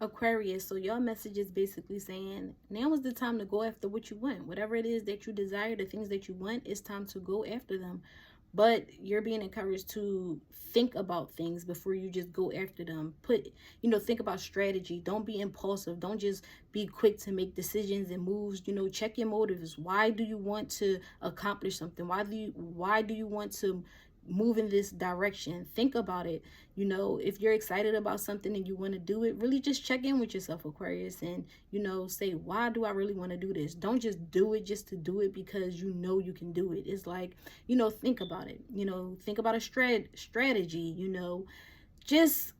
Aquarius, so your message is basically saying now is the time to go after what you want. Whatever it is that you desire, the things that you want, it's time to go after them. But you're being encouraged to think about things before you just go after them. Think about strategy. Don't be impulsive. Don't just be quick to make decisions and moves. Check your motives. Why do you want to accomplish something? Why do you want to move in this direction? Think about it. If you're excited about something and you want to do it, really just check in with yourself, Aquarius, and say, why do I really want to do this? Don't just do it just to do it because you can do it. It's like, think about it. Think about a strategy. Just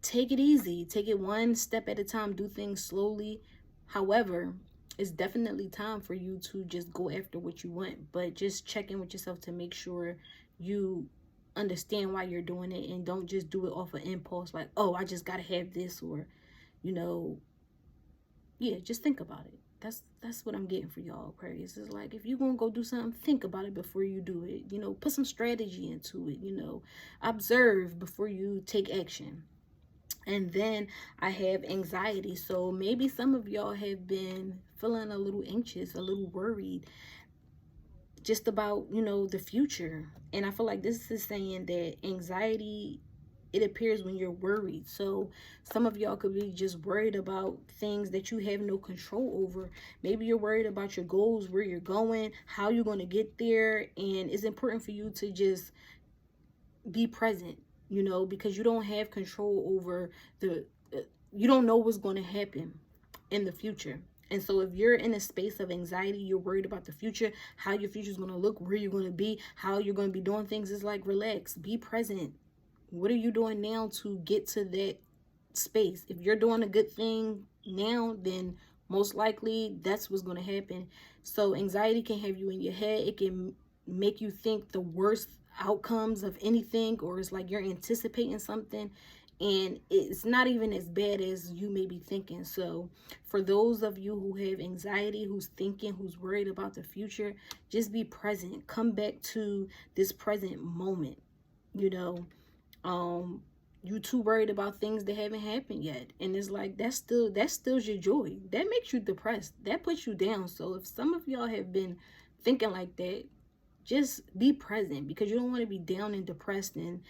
take it easy, take it one step at a time, do things slowly. However, it's definitely time for you to just go after what you want, but just check in with yourself to make sure you understand why you're doing it, and don't just do it off of impulse, like, oh, I just gotta have this, or you know yeah, just think about it. That's what I'm getting for y'all, Aquarius. Is like, if you're gonna go do something, think about it before you do it. Put some strategy into it. Observe before you take action. And then I have anxiety. So maybe some of y'all have been feeling a little anxious, a little worried, just about, the future. And I feel like this is saying that anxiety, it appears when you're worried. So some of y'all could be just worried about things that you have no control over. Maybe you're worried about your goals, where you're going, how you're going to get there. And it's important for you to just be present, because you don't have control over you don't know what's going to happen in the future. And so if you're in a space of anxiety, you're worried about the future, how your future is going to look, where you're going to be, how you're going to be doing things, it's like, relax, be present. What are you doing now to get to that space? If you're doing a good thing now, then most likely that's what's going to happen. So anxiety can have you in your head. It can make you think the worst outcomes of anything, or it's like you're anticipating something and it's not even as bad as you may be thinking. So for those of you who have anxiety, who's thinking, who's worried about the future, just be present. Come back to this present moment. You too worried about things that haven't happened yet, and it's like, that stills your joy. That makes you depressed. That puts you down. So if some of y'all have been thinking like that, just be present, because you don't want to be down and depressed. And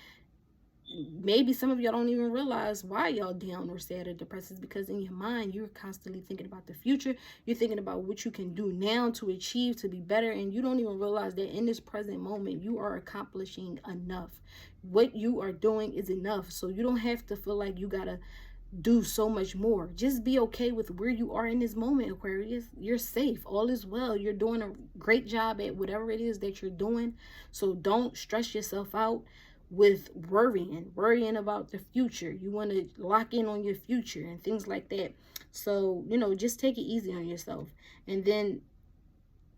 maybe some of y'all don't even realize why y'all down or sad or depressed, is because in your mind you're constantly thinking about the future. You're thinking about what you can do now to achieve, to be better, and you don't even realize that in this present moment you are accomplishing enough. What you are doing is enough, so you don't have to feel like you gotta do so much more. Just be okay with where you are in this moment, Aquarius. You're safe, all is well, you're doing a great job at whatever it is that you're doing. So don't stress yourself out with worrying about the future. You want to lock in on your future and things like that. So just take it easy on yourself. And then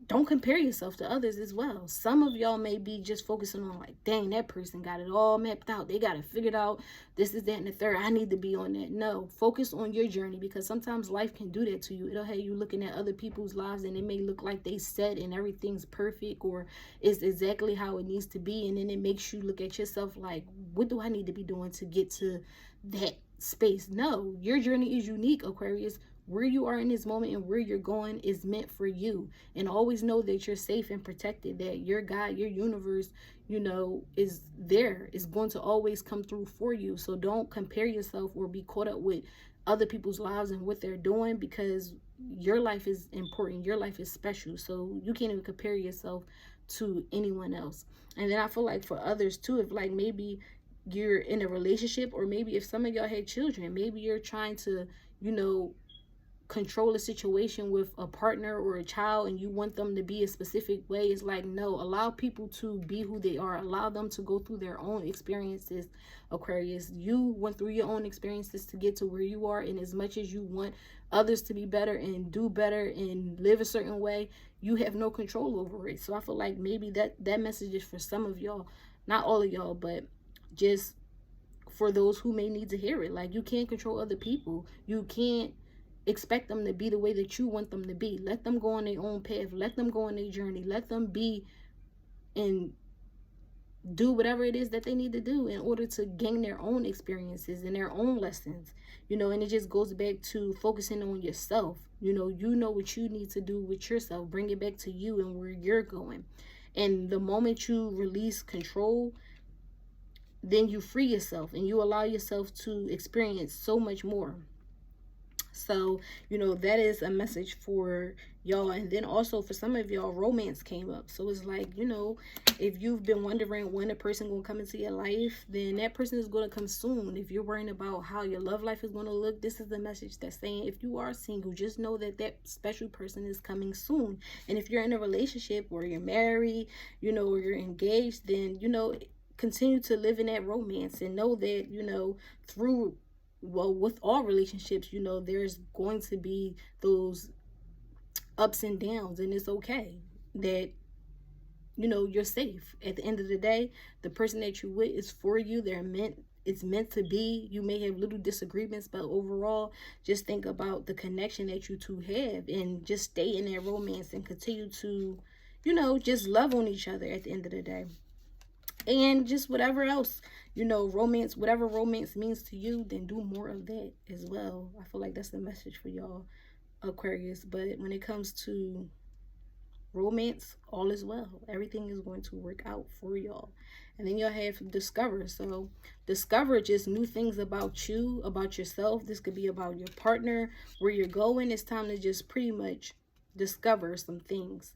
don't compare yourself to others as well. Some of y'all may be just focusing on, like, dang, that person got it all mapped out, they got it figured out, this is that and the third, I need to be on that. No, focus on your journey, because sometimes life can do that to you. It'll have you looking at other people's lives, and it may look like they set and everything's perfect, or it's exactly how it needs to be, and then it makes you look at yourself like, what do I need to be doing to get to that space? No, your journey is unique, Aquarius. Where you are in this moment and where you're going is meant for you. And always know that you're safe and protected, that your God, your universe, is there, is going to always come through for you. So don't compare yourself or be caught up with other people's lives and what they're doing, because your life is important. Your life is special. So you can't even compare yourself to anyone else. And then I feel like for others too, if like maybe you're in a relationship, or maybe if some of y'all had children, maybe you're trying to, control a situation with a partner or a child, and you want them to be a specific way. It's like, no, allow people to be who they are. Allow them to go through their own experiences, Aquarius. You went through your own experiences to get to where you are, and as much as you want others to be better and do better and live a certain way, you have no control over it. So I feel like maybe that message is for some of y'all, not all of y'all, but just for those who may need to hear it. Like, you can't control other people. You can't expect them to be the way that you want them to be. Let them go on their own path. Let them go on their journey. Let them be in do whatever it is that they need to do in order to gain their own experiences and their own lessons, and it just goes back to focusing on yourself. You know what you need to do with yourself, bring it back to you and where you're going. And the moment you release control, then you free yourself and you allow yourself to experience so much more. So, that is a message for y'all. And then also for some of y'all, romance came up. So it's like, if you've been wondering when a person gonna come into your life, then that person is gonna come soon. If you're worrying about how your love life is gonna look, this is the message that's saying, if you are single, just know that that special person is coming soon. And if you're in a relationship or you're married, or you're engaged, then, continue to live in that romance and know that, through with all relationships, there's going to be those ups and downs, and it's okay that you're safe. At the end of the day, the person that you're with is for you. It's meant to be. You may have little disagreements, but overall, just think about the connection that you two have and just stay in that romance and continue to just love on each other at the end of the day. And just whatever else, romance, whatever romance means to you, then do more of that as well. I feel like that's the message for y'all, Aquarius. But when it comes to romance, all is well. Everything is going to work out for y'all. And then you'll have discover. So discover just new things about you, about yourself. This could be about your partner, where you're going. It's time to just pretty much discover some things.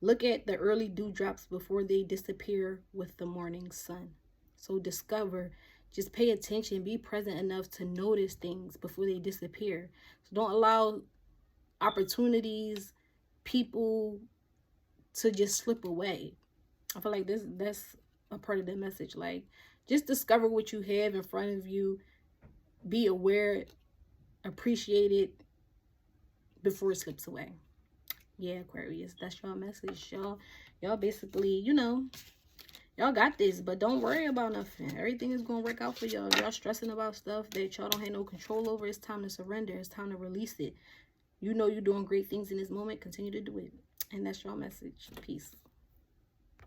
Look at the early dewdrops before they disappear with the morning sun. So discover, just pay attention, be present enough to notice things before they disappear. So don't allow opportunities, people to just slip away. I feel like that's a part of the message. Like, just discover what you have in front of you. Be aware, appreciate it before it slips away. Yeah, Aquarius, that's your message. Y'all basically, y'all got this, but don't worry about nothing. Everything is gonna work out for y'all. Y'all stressing about stuff that y'all don't have no control over. It's time to surrender. It's time to release it. You're doing great things in this moment. Continue to do it. And that's your message. Peace.